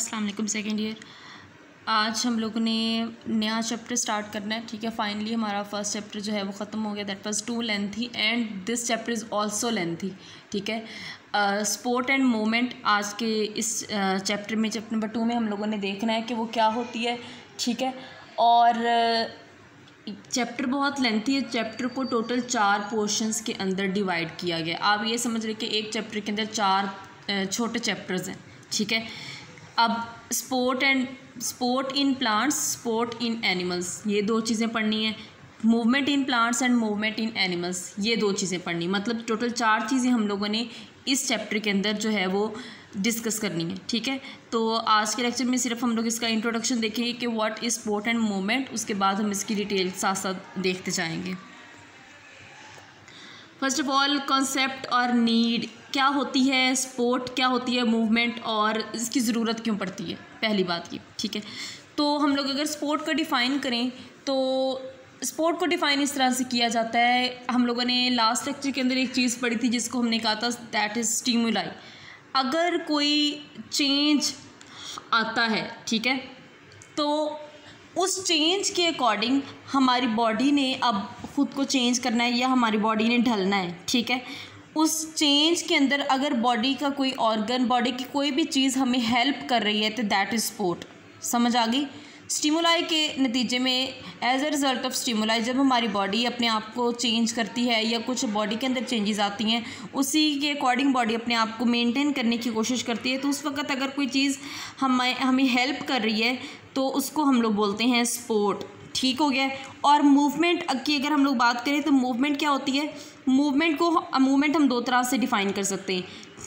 अस्सलाम वालेकुम second year. आज हम लोगों ने नया चैप्टर स्टार्ट करना है। ठीक है, फाइनली हमारा फर्स्ट चैप्टर जो है वो ख़त्म हो गया। That was too lengthy and this chapter is also lengthy. ठीक है, स्पोर्ट एंड मूवमेंट आज के इस चैप्टर में, चैप्टर नंबर 2 में हम लोगों ने देखना है कि वो क्या होती है। ठीक है, और चैप्टर बहुत लेंथी है। चैप्टर को टोटल 4 पोर्शंस के अंदर डिवाइड किया गया। आप ये समझ रहे कि एक चैप्टर के अंदर 4 छोटे चैप्टर्स हैं। ठीक है, अब sport in plants, sport in animals, ये 2 चीज़ें पढ़नी है। Movement in plants and movement in animals, ये 2 चीज़ें पढ़नी। मतलब टोटल 4 चीज़ें हम लोगों ने इस चैप्टर के अंदर जो है वो डिस्कस करनी है। ठीक है, तो आज के लेक्चर में सिर्फ हम लोग इसका इंट्रोडक्शन देखेंगे कि what is sport and movement. उसके बाद हम इसकी डिटेल साथ साथ देखते जाएंगे। फर्स्ट ऑफ ऑल, कॉन्सेप्ट और नीड, क्या होती है स्पोर्ट, क्या होती है मूवमेंट और इसकी ज़रूरत क्यों पड़ती है, पहली बात ये। ठीक है, तो हम लोग अगर स्पोर्ट का डिफ़ाइन करें तो स्पोर्ट को डिफ़ाइन इस तरह से किया जाता है। हम लोगों ने लास्ट लेक्चर के अंदर एक चीज़ पढ़ी थी जिसको हमने कहा था दैट इज़ स्टिमुलाई। अगर कोई चेंज आता है, ठीक है, तो उस चेंज के अकॉर्डिंग हमारी बॉडी ने अब ख़ुद को चेंज करना है या हमारी बॉडी ने ढलना है। ठीक है, उस चेंज के अंदर अगर बॉडी का कोई ऑर्गन, बॉडी की कोई भी चीज़ हमें हेल्प कर रही है तो दैट इज़ स्पोर्ट। समझ आ गई? स्टिमुलाई के नतीजे में, as a result of stimuli, जब हमारी बॉडी अपने आप को चेंज करती है या कुछ बॉडी के अंदर चेंजेस आती हैं, उसी के अकॉर्डिंग बॉडी अपने आप को मेंटेन करने की कोशिश करती है। तो उस वक्त अगर कोई चीज़ हमें हेल्प कर रही है तो उसको हम लोग बोलते हैं स्पोर्ट। ठीक हो गया। और मूवमेंट की अगर हम लोग बात करें तो मूवमेंट क्या होती है? मूवमेंट हम 2 तरह से डिफ़ाइन कर सकते हैं।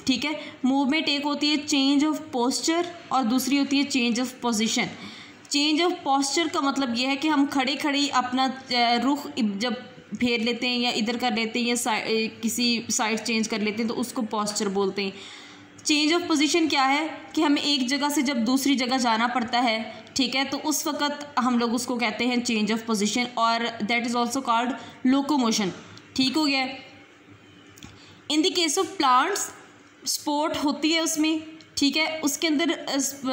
ठीक है, मूवमेंट एक होती है चेंज ऑफ पोस्चर और दूसरी होती है change of position. Change of posture का मतलब यह है कि हम खड़े खड़े अपना रुख जब फेर लेते हैं या इधर कर लेते हैं या किसी साइड चेंज कर लेते हैं तो उसको पोस्चर बोलते हैं। चेंज ऑफ पोजीशन क्या है कि हमें एक जगह से जब दूसरी जगह जाना पड़ता है, ठीक है, तो उस वक़्त हम लोग उसको कहते हैं चेंज ऑफ पोजीशन, और that is also called locomotion. ठीक हो गया। In the case of plants sport होती है उसमें, ठीक है, उसके अंदर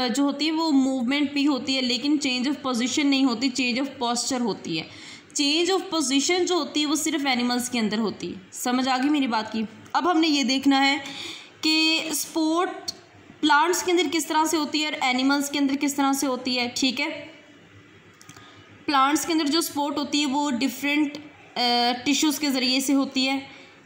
जो होती है वो मूवमेंट भी होती है, लेकिन चेंज ऑफ पोजीशन नहीं होती, चेंज ऑफ पोस्चर होती है। चेंज ऑफ पोजीशन जो होती है वो सिर्फ एनिमल्स के अंदर होती है। समझ आ गई मेरी बात की? अब हमने ये देखना है कि स्पोर्ट प्लांट्स के अंदर किस तरह से होती है और एनिमल्स के अंदर किस तरह से होती है। ठीक है, प्लांट्स के अंदर जो स्पोर्ट होती है वो डिफरेंट टिश्यूज़ के ज़रिए से होती है,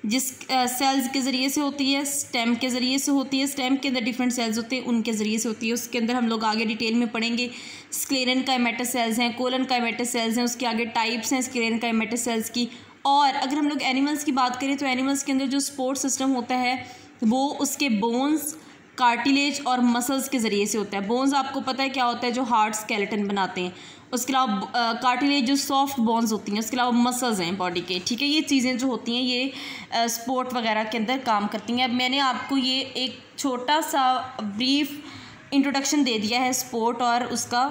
जिस सेल्स के ज़रिए से होती है, स्टेम के ज़रिए से होती है। स्टेम के अंदर डिफरेंट सेल्स होते हैं, उनके ज़रिए से होती है। उसके अंदर हम लोग आगे डिटेल में पढ़ेंगे। स्क्लेरन काइमेटस सेल्स हैं, कोलन काइमेटस सेल्स हैं, उसके आगे टाइप्स हैं स्क्लेरन काइमेटस सेल्स की। और अगर हम लोग एनिमल्स की बात करें तो एनिमल्स के अंदर जो सपोर्ट सिस्टम होता है वो उसके बोन्स, कार्टिलेज और मसल्स के ज़रिए से होता है। बोन्स आपको पता है क्या होता है, जो हार्ड स्केलेटन बनाते हैं। उसके अलावा कार्टिलेज जो सॉफ्ट बोन्स होती हैं। उसके अलावा मसल्स हैं बॉडी के। ठीक है, ये चीज़ें जो होती हैं ये स्पोर्ट वगैरह के अंदर काम करती हैं। अब मैंने आपको ये एक छोटा सा ब्रीफ इंट्रोडक्शन दे दिया है स्पोर्ट और उसका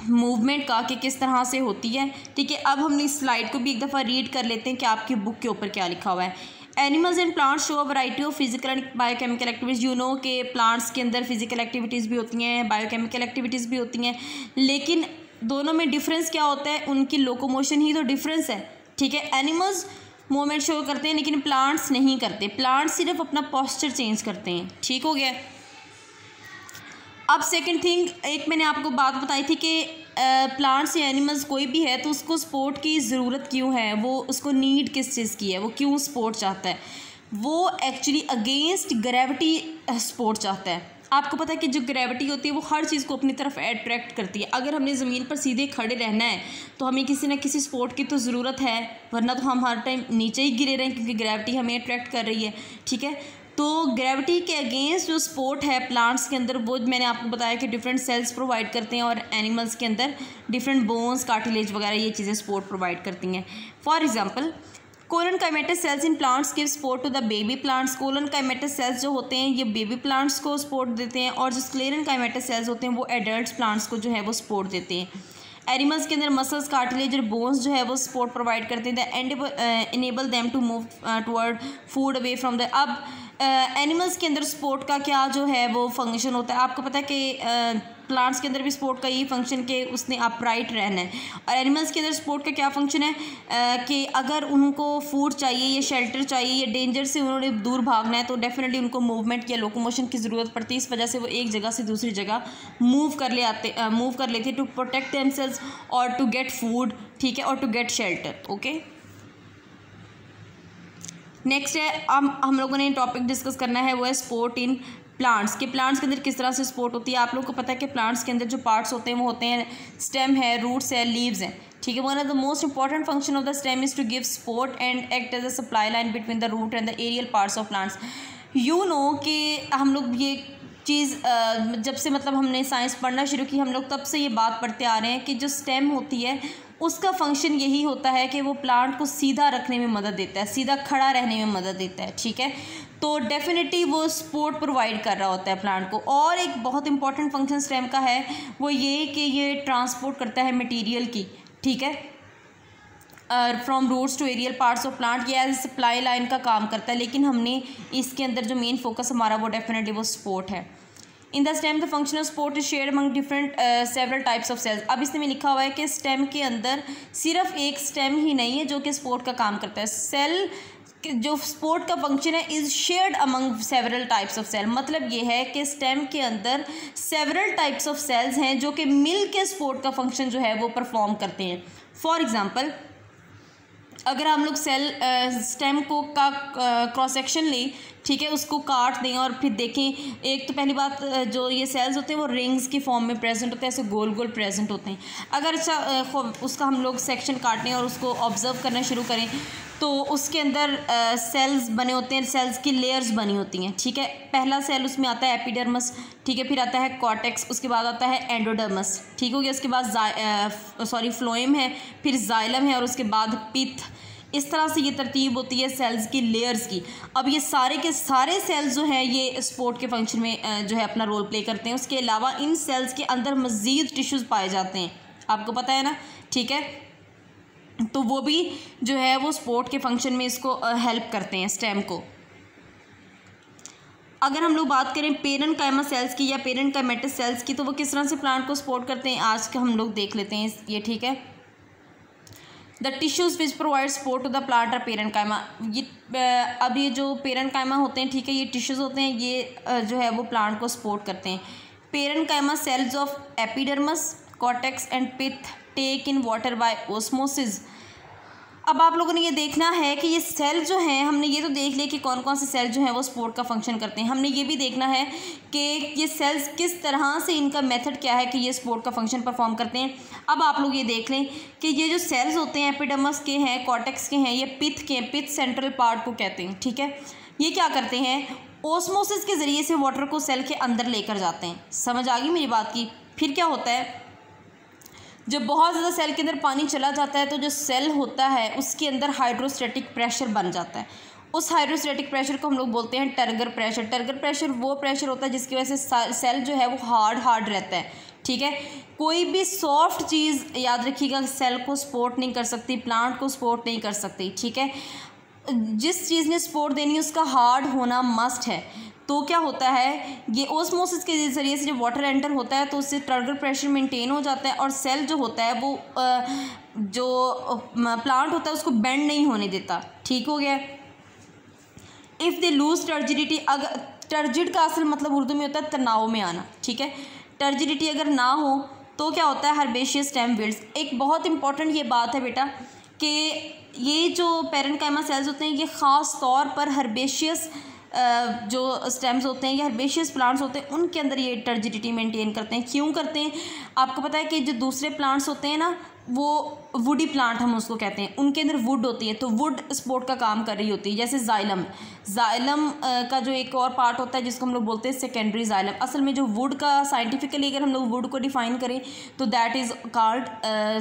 मूवमेंट का कि किस तरह से होती है। ठीक है, अब हम इस स्लाइड को भी एक दफ़ा रीड कर लेते हैं कि आपकी बुक के ऊपर क्या लिखा हुआ है। Animals and plants show a variety of physical and biochemical activities. You know के प्लांट्स के अंदर फिजिकल एक्टिविटीज़ भी होती हैं, बायोकेमिकल एक्टिविटीज़ भी होती हैं, लेकिन दोनों में डिफरेंस क्या होता है? उनकी लोकोमोशन ही तो डिफरेंस है। ठीक है, एनिमल्स मूवमेंट शो करते हैं लेकिन प्लांट्स नहीं करते। प्लांट्स सिर्फ अपना पोस्चर चेंज करते हैं। ठीक हो गया। अब सेकंड थिंग, एक मैंने आपको बात बताई थी कि प्लांट्स या एनिमल्स कोई भी है तो उसको स्पोर्ट की ज़रूरत क्यों है, वो उसको नीड किस चीज़ की है, वो क्यों स्पोर्ट चाहता है? वो एक्चुअली अगेंस्ट ग्रेविटी स्पोर्ट चाहता है। आपको पता है कि जो ग्रेविटी होती है वो हर चीज़ को अपनी तरफ अट्रैक्ट करती है। अगर हमने ज़मीन पर सीधे खड़े रहना है तो हमें किसी न किसी स्पोर्ट की तो ज़रूरत है, वरना तो हम हर टाइम नीचे ही गिरे रहें क्योंकि ग्रेविटी हमें अट्रैक्ट कर रही है। ठीक है, तो ग्रेविटी के अगेंस्ट जो स्पोर्ट है प्लांट्स के अंदर, वो मैंने आपको बताया कि डिफरेंट सेल्स प्रोवाइड करते हैं, और एनिमल्स के अंदर डिफरेंट बोन्स, कार्टिलेज वगैरह ये चीज़ें स्पोर्ट प्रोवाइड करती हैं। For example, collenchymatous cells in plants give support to the baby plants. Collenchymatous cells जो होते हैं ये बेबी प्लांट्स को सपोर्ट देते हैं, और जो स्क्लेरन काइमेटस सेल्स होते हैं वो एडल्ट प्लांट्स को जो है वो सपोर्ट देते हैं। एनिमल्स के अंदर मसल्स, कार्टिलेज और बोन्स जो है वो सपोर्ट प्रोवाइड करते हैं। The enable them to move toward food away from the. अब एनिमल्स के अंदर स्पोर्ट का क्या जो है वो फंक्शन होता है, आपको पता है कि प्लांट्स के अंदर भी स्पोर्ट का यही फंक्शन कि उसने अपराइट रहना है। और एनिमल्स के अंदर स्पोर्ट का क्या फंक्शन है कि अगर उनको फूड चाहिए या शेल्टर चाहिए या डेंजर से उन्होंने दूर भागना है तो डेफिनेटली उनको मूवमेंट या लोकोमोशन की ज़रूरत पड़ती है। इस वजह से वो एक जगह से दूसरी जगह मूव कर लेते टू प्रोटेक्ट देमसेल्व्स और टू गेट फूड, ठीक है, और to get shelter. Okay, next है हम लोगों ने टॉपिक डिस्कस करना है वो है स्पोर्ट इन प्लांट्स के प्लांट्स के अंदर किस तरह से स्पोर्ट होती है। आप लोगों को पता है कि प्लांट्स के अंदर जो पार्ट्स होते हैं वो होते हैं स्टेम है, रूट्स है, लीव्स हैं, ठीक है। One of the most important function of the stem is to give support and act as a supply line between the root and the aerial parts of plants. You know कि हम लोग ये चीज़ जब से मतलब हमने साइंस पढ़ना शुरू की हम लोग तब से ये बात पढ़ते आ रहे हैं कि जो स्टेम होती है उसका फंक्शन यही होता है कि वो प्लांट को सीधा रखने में मदद देता है, सीधा खड़ा रहने में मदद देता है, ठीक है। तो डेफिनेटली वो सपोर्ट प्रोवाइड कर रहा होता है प्लांट को। और एक बहुत इंपॉर्टेंट फंक्शन स्टेम का है वो ये कि ये ट्रांसपोर्ट करता है मटेरियल की, ठीक है, from roots to aerial parts of plant. ये एज सप्लाई लाइन का काम करता है, लेकिन हमने इसके अंदर जो मेन फोकस हमारा वो डेफिनेटली वो सपोर्ट है। In the stem the function of support is shared among different several types of cells. अब इसमें लिखा हुआ है कि स्टेम के अंदर सिर्फ एक स्टेम ही नहीं है जो कि सपोर्ट का काम करता है। सेल जो सपोर्ट का फंक्शन है is shared among several types of cell. मतलब ये है कि स्टेम के अंदर सेवरल टाइप्स ऑफ सेल्स हैं जो कि मिल के सपोर्ट का फंक्शन जो है वो परफॉर्म करते हैं। फॉर एग्ज़ाम्पल अगर हम लोग सेल स्टेम को का क्रॉस सेक्शन लें, ठीक है, उसको काट दें और फिर देखें, एक तो पहली बात जो ये सेल्स होते हैं वो रिंग्स की फॉर्म में प्रेजेंट होते हैं, ऐसे गोल गोल प्रेजेंट होते हैं। अगर उसका हम लोग सेक्शन काटें और उसको ऑब्जर्व करना शुरू करें तो उसके अंदर सेल्स बने होते हैं, सेल्स की लेयर्स बनी होती हैं, ठीक है। पहला सेल उसमें आता है एपिडर्मस, ठीक है, फिर आता है कॉर्टेक्स, उसके बाद आता है एंडोडर्मस, ठीक हो गया। उसके बाद फ्लोएम है, फिर जाइलम है और उसके बाद पिथ। इस तरह से ये तरतीब होती है सेल्स की लेयर्स की। अब ये सारे के सारे सेल्स जो हैं ये सपोर्ट के फंक्शन में जो है अपना रोल प्ले करते हैं। उसके अलावा इन सेल्स के अंदर मज़ीद टिश्यूज़ पाए जाते हैं, आपको पता है ना, ठीक है। तो वो भी जो है वो सपोर्ट के फंक्शन में इसको हेल्प करते हैं स्टेम को। अगर हम लोग बात करें पेरेन्काइमा सेल्स की या पेरेन्काइमेटस सेल्स की तो वो किस तरह से प्लांट को सपोर्ट करते हैं आज का हम लोग देख लेते हैं ये, ठीक है। The tissues which provide support to the plant are parenchyma. अब ये जो पेरेन्काइमा होते हैं, ठीक है, ये टिश्यूज़ होते हैं, ये जो है वो प्लांट को सपोर्ट करते हैं। Parenchyma cells of epidermis, cortex and pith take in water by osmosis. अब आप लोगों ने ये देखना है कि ये सेल जो हैं, हमने ये तो देख लिया कि कौन कौन से सेल जो हैं वो सपोर्ट का फंक्शन करते हैं। हमने ये भी देखना है कि ये सेल्स किस तरह से, इनका मेथड क्या है कि ये सपोर्ट का फंक्शन परफॉर्म करते हैं। अब आप लोग ये देख लें कि ये जो सेल्स होते हैं एपिडर्मस के हैं, कॉर्टेक्स के हैं, ये पिथ के हैं, पिथ सेंट्रल पार्ट को कहते हैं, ठीक है। ये क्या करते हैं, ऑस्मोसिस के ज़रिए से वाटर को सेल के अंदर लेकर जाते हैं। समझ आ गई मेरी बात की। फिर क्या होता है, जब बहुत ज़्यादा सेल के अंदर पानी चला जाता है तो जो सेल होता है उसके अंदर हाइड्रोस्टैटिक प्रेशर बन जाता है। उस हाइड्रोस्टैटिक प्रेशर को हम लोग बोलते हैं टर्गर प्रेशर। टर्गर प्रेशर वो प्रेशर होता है जिसकी वजह से सेल जो है वो हार्ड रहता है, ठीक है। कोई भी सॉफ्ट चीज़ याद रखिएगा सेल को सपोर्ट नहीं कर सकती, प्लांट को सपोर्ट नहीं कर सकती, ठीक है। जिस चीज़ ने सपोर्ट देनी है उसका हार्ड होना मस्ट है। तो क्या होता है, ये ओस्मोसिस के ज़रिए से जब वाटर एंटर होता है तो उससे टर्गर प्रेशर मेंटेन हो जाता है और सेल जो होता है वो जो प्लांट होता है उसको बेंड नहीं होने देता, ठीक हो गया। इफ़ दे लूज टर्जिडिटी, अगर टर्जिड का असल मतलब उर्दू में होता है तनाव में आना, ठीक है। टर्जिडिटी अगर ना हो तो क्या होता है, हर्बेशियस स्टेम बिल्ड्स। एक बहुत इंपॉर्टेंट ये बात है बेटा कि ये जो पेरेन्काइमा सेल्स होते हैं ये ख़ास तौर पर हर्बेशियस जो स्टेम्स होते हैं या हर्बेशियस प्लांट्स होते हैं उनके अंदर ये टर्जिडिटी मेंटेन करते हैं। क्यों करते हैं, आपको पता है कि जो दूसरे प्लांट्स होते हैं ना वो वुडी प्लांट हम उसको कहते हैं, उनके अंदर वुड होती है तो वुड सपोर्ट का काम कर रही होती है। जैसे जाइलम का जो एक और पार्ट होता है जिसको हम लोग बोलते हैं सेकेंडरी जाइलम। असल में जो वुड का साइंटिफिकली अगर हम लोग वुड को डिफाइन करें तो that is called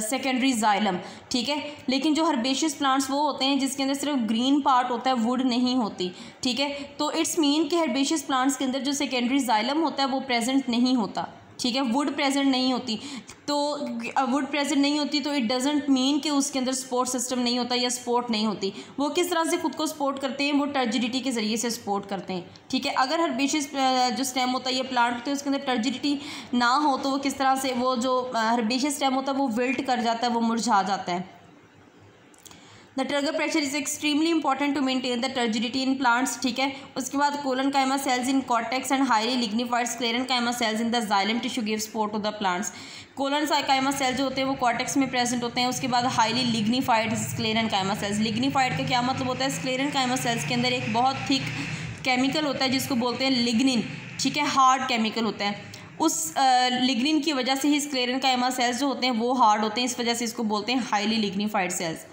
secondary xylem, ठीक है। लेकिन जो हर्बेशियस प्लांट्स वो होते हैं जिसके अंदर सिर्फ ग्रीन पार्ट होता है, वुड नहीं होती, ठीक है। तो इट्स मीन कि हर्बेशियस प्लांट्स के अंदर जो सेकेंडरी जाइलम होता है वो प्रेजेंट नहीं होता, ठीक है, वुड प्रेजेंट नहीं होती, तो वुड प्रेजेंट नहीं होती तो इट डजेंट मीन कि उसके अंदर सपोर्ट सिस्टम नहीं होता या सपोर्ट नहीं होती। वो किस तरह से खुद को सपोर्ट करते हैं, वो टर्जिडिटी के ज़रिए से सपोर्ट करते हैं। ठीक है, अगर हर्बेशियस जो स्टेम होता है या प्लांट होता है उसके अंदर टर्जिडिटी ना हो तो वो किस तरह से, वो जो हर्बेशियस स्टेम होता है वो विल्ट कर जाता है, वो मुरझा जाता है। The turgor pressure is extremely important to maintain the turgidity in plants. ठीक है, उसके बाद collenchyma cells in cortex and highly lignified sclerenchyma cells in the xylem tissue give support to the plants. Collenchyma cell जो होते हैं वो cortex में present होते हैं। उसके बाद highly lignified sclerenchyma cells. Lignified का क्या मतलब होता है, स्क्लेरेनकाइमा सेल्स के अंदर एक बहुत थिक केमिकल होता है जिसको बोलते हैं लिग्निन। ठीक है, हार्ड केमिकल होता है, उस लिग्निन की वजह से ही स्क्लेरेनकाइमा सेल्स जो होते हैं वो हार्ड होते हैं, इस वजह से इसको बोलते हैं हाईली लिग्निफाइड सेल्स।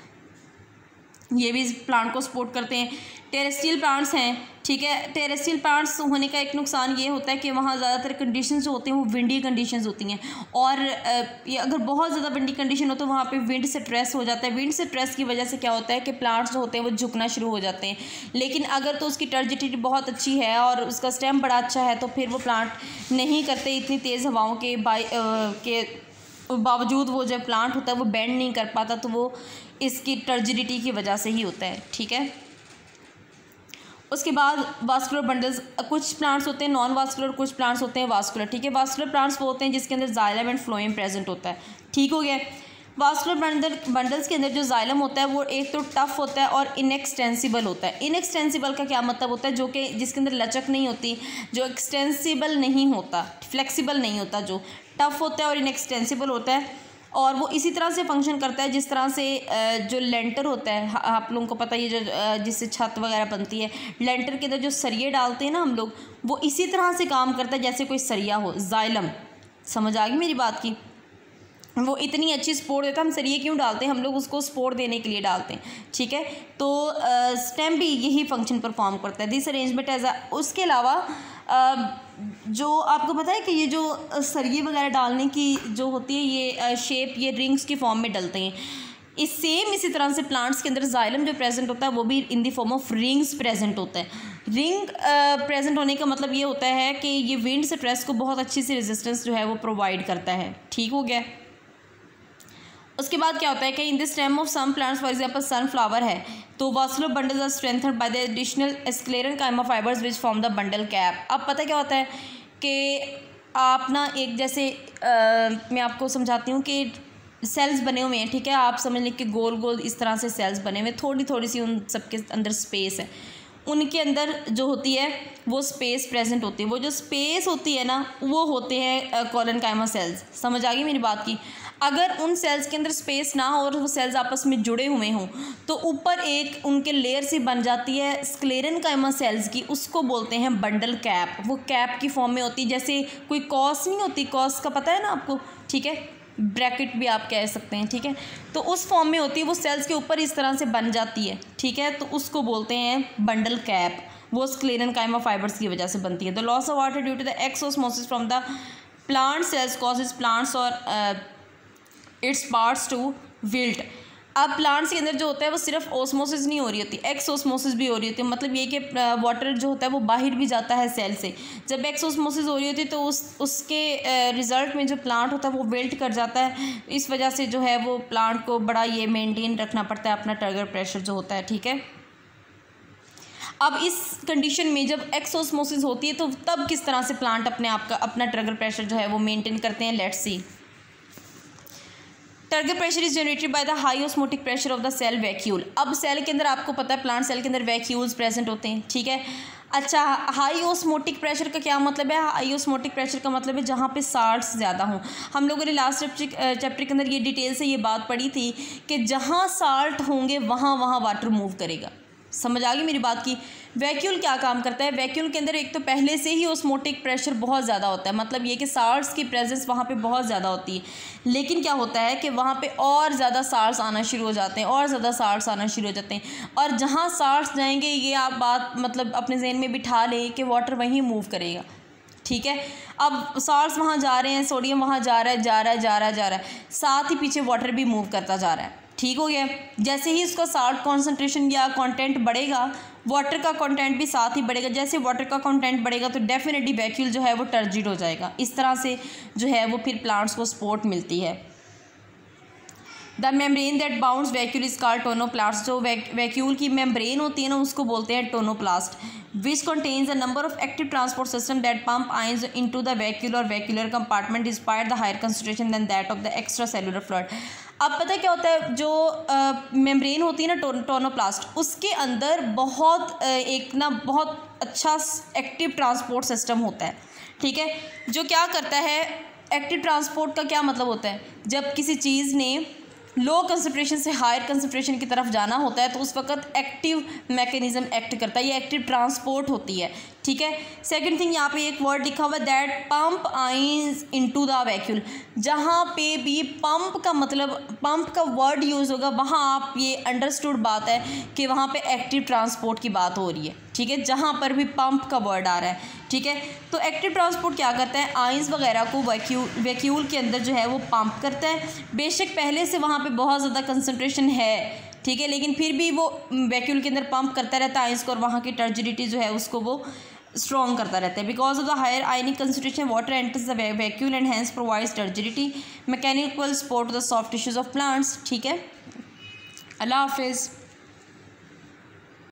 ये भी इस प्लांट को सपोर्ट करते हैं। टेरेस्ट्रियल प्लांट्स हैं, ठीक है, टेरेस्ट्रियल प्लांट्स होने का एक नुकसान ये होता है कि वहाँ ज़्यादातर कंडीशंस जो होते हैं वो विंडी कंडीशंस होती हैं, और ये अगर बहुत ज़्यादा विंडी कंडीशन हो तो वहाँ पे विंड से स्ट्रेस हो जाता है। विंड से स्ट्रेस की वजह से क्या होता है कि प्लांट्स जो होते हैं वो झुकना शुरू हो जाते हैं। लेकिन अगर तो उसकी टर्जिडिटी बहुत अच्छी है और उसका स्टेम बड़ा अच्छा है तो फिर वो प्लांट नहीं करते इतनी तेज़ हवाओं के बावजूद वो जो प्लांट होता है वो बेंड नहीं कर पाता, तो वो इसकी टर्जिडिटी की वजह से ही होता है। ठीक है, उसके बाद वास्कुलर बंडल्स, कुछ प्लांट्स होते हैं नॉन वास्कुलर, कुछ प्लांट्स होते हैं वास्कुलर। ठीक है, वास्कुलर प्लांट्स वो होते हैं जिसके अंदर जाइलम एंड फ्लोएम प्रेजेंट होता है। ठीक हो गया। वास्कुलर बंडल्स के अंदर जो जाइलम होता है वो एक तो टफ होता है और इनएक्सटेंसिबल होता है। इनएक्सटेंसिबल का क्या मतलब होता है, जो कि जिसके अंदर लचक नहीं होती, जो एक्सटेंसिबल नहीं होता, फ्लेक्सिबल नहीं होता, जो टफ होता है और इनएक्सटेंसिबल होता है। और वो इसी तरह से फंक्शन करता है जिस तरह से जो लेंटर होता है, आप लोगों को पता है ये जो जिससे छत वगैरह बनती है, लेंटर के अंदर जो सरिये डालते हैं ना हम लोग, वो इसी तरह से काम करता है जैसे कोई सरिया हो। जाइलम, समझ आ गई मेरी बात की, वो इतनी अच्छी सपोर्ट देता है। हम सरिये क्यों डालते हैं, हम लोग उसको सपोर्ट देने के लिए डालते हैं। ठीक है, तो स्टेम भी यही फंक्शन परफॉर्म करता है, दिस अरेंजमेंट एज अ। उसके अलावा जो आपको पता है कि ये जो सरिये वगैरह डालने की जो होती है ये शेप, ये रिंग्स की फॉर्म में डलते हैं। इसी तरह से प्लांट्स के अंदर जाइलम जो प्रेजेंट होता है वो भी in the form of rings present होता है। रिंग प्रेजेंट होने का मतलब ये होता है कि ये विंड स्ट्रेस को बहुत अच्छी सी रेजिस्टेंस जो है वो प्रोवाइड करता है। ठीक हो गया। उसके बाद क्या होता है कि in the stem of some plants, for example sunflower है, तो vascular bundles are strengthened by the additional sclerenchyma fibres which form the bundle cap. अब पता क्या होता है कि आप ना एक जैसे मैं आपको समझाती हूँ कि सेल्स बने हुए हैं। ठीक है, आप समझ लें कि गोल गोल इस तरह से सेल्स बने हुए, थोड़ी थोड़ी सी उन सबके अंदर स्पेस है, उनके अंदर जो होती है वो स्पेस प्रेजेंट होती है। वो जो स्पेस होती है ना वो होते हैं कोलनकाइमा सेल्स। समझ आ गई मेरी बात की। अगर उन सेल्स के अंदर स्पेस ना हो और वो सेल्स आपस में जुड़े हुए हों तो ऊपर एक उनके लेयर से बन जाती है स्क्लेरेनकाइमा सेल्स की, उसको बोलते हैं बंडल कैप। वो कैप की फॉर्म में होती है, जैसे कोई कॉस नहीं होती, कॉस का पता है ना आपको, ठीक है, ब्रैकेट भी आप कह सकते हैं। ठीक है, तो उस फॉर्म में होती है, वो सेल्स के ऊपर इस तरह से बन जाती है। ठीक है, तो उसको बोलते हैं बंडल कैप, वो स्क्लेरेनकाइमा फाइबर्स की वजह से बनती है। The loss of water due to the exosmosis from the plant cells causes plants और इट्स पार्ट्स टू विल्ट। अब प्लांट्स के अंदर जो होता है वो सिर्फ ओस्मोसिस नहीं हो रही होती, एक्सोस्मोसिस भी हो रही होती है। मतलब ये कि वाटर जो होता है वो बाहर भी जाता है सेल से। जब एक्सोस्मोसिस हो रही होती है तो उसके रिज़ल्ट में जो प्लांट होता है वो विल्ट कर जाता है। इस वजह से जो है वो प्लांट को बड़ा ये मेंटेन रखना पड़ता है अपना टर्गर प्रेशर जो होता है। ठीक है, अब इस कंडीशन में जब एक्सोस्मोसिस होती है तो तब किस तरह से प्लांट अपना टर्गर प्रेशर जो है वो मेंटेन करते हैं। Let's see. Turgor pressure is generated by the high osmotic pressure of the cell vacuole. अब सेल के अंदर आपको पता है प्लांट सेल के अंदर वैक्यूल्स प्रेजेंट होते हैं। ठीक है, अच्छा, हाई ऑस्मोटिक प्रेशर का क्या मतलब है? हाई ऑस्मोटिक प्रेशर का मतलब है जहाँ पे साल्ट्स ज़्यादा हों। हम लोगों ने लास्ट चैप्टर के अंदर ये डिटेल से ये बात पढ़ी थी कि जहाँ साल्ट होंगे वहाँ वाटर मूव करेगा। समझ आ गई मेरी बात की। वैक्यूल क्या काम करता है? वैक्यूल के अंदर एक तो पहले से ही ऑस्मोटिक प्रेशर बहुत ज़्यादा होता है, मतलब ये कि साल्ट्स की प्रेजेंस वहाँ पे बहुत ज़्यादा होती है। लेकिन क्या होता है कि वहाँ पे और ज़्यादा साल्ट्स आना शुरू हो जाते हैं, और ज़्यादा साल्ट्स आना शुरू हो जाते हैं। और जहाँ साल्ट्स जाएंगे, ये आप बात मतलब अपने जहन में बिठा लें कि वाटर वहीं मूव करेगा। ठीक है, अब साल्ट्स वहाँ जा रहे हैं, सोडियम वहाँ जा रहा है, साथ ही पीछे वाटर भी मूव करता जा रहा है। ठीक हो गया। जैसे ही उसका साल्ट कॉन्सेंट्रेशन या कंटेंट बढ़ेगा, वाटर का कंटेंट भी साथ ही बढ़ेगा। जैसे वाटर का कंटेंट बढ़ेगा तो डेफिनेटली वैक्यूल जो है वो टर्जिड हो जाएगा। इस तरह से जो है वो फिर प्लांट्स को सपोर्ट मिलती है। The membrane that bounds vacuole is called tonoplast. जो वैक्यूल की मेम्ब्रेन होती है ना उसको बोलते हैं tonoplast. Which contains a number of active transport system that pump ions into the vacuole और vacuolar compartment despite the higher concentration than that of the extracellular fluid. अब पता है क्या होता है, जो मेम्ब्रेन होती है ना टोनोप्लास्ट, उसके अंदर बहुत अच्छा एक्टिव ट्रांसपोर्ट सिस्टम होता है, ठीक है, जो क्या करता है। एक्टिव ट्रांसपोर्ट का क्या मतलब होता है, जब किसी चीज़ ने लो कंसंट्रेशन से हायर कंसंट्रेशन की तरफ जाना होता है तो उस वक्त एक्टिव मैकेनिज्म एक्ट करता है, ये एक्टिव ट्रांसपोर्ट होती है, ठीक है। सेकंड थिंग, यहाँ पे एक वर्ड लिखा हुआ है that pump ions into the vacuole. जहाँ पे भी पंप का मतलब पंप का वर्ड यूज़ होगा वहाँ आप ये अंडरस्टूड बात है कि वहाँ पे एक्टिव ट्रांसपोर्ट की बात हो रही है, ठीक है, जहाँ पर भी पंप का वर्ड आ रहा है, ठीक है। तो एक्टिव ट्रांसपोर्ट क्या करता है, आइंस वगैरह को वैक्यूल के अंदर जो है वो पंप करता है। बेशक पहले से वहाँ पे बहुत ज़्यादा कंसंट्रेशन है, ठीक है, लेकिन फिर भी वो वैक्यूल के अंदर पंप करता रहता है आइंस को, और वहाँ की टर्जिडिटी जो है उसको वो स्ट्रॉन्ग करता रहता है। Because of the higher ionic concentration water enters the vacuole and hence provides turgidity mechanical support to the soft tissues of plants, ठीक है। अल्लाह हाफिज़।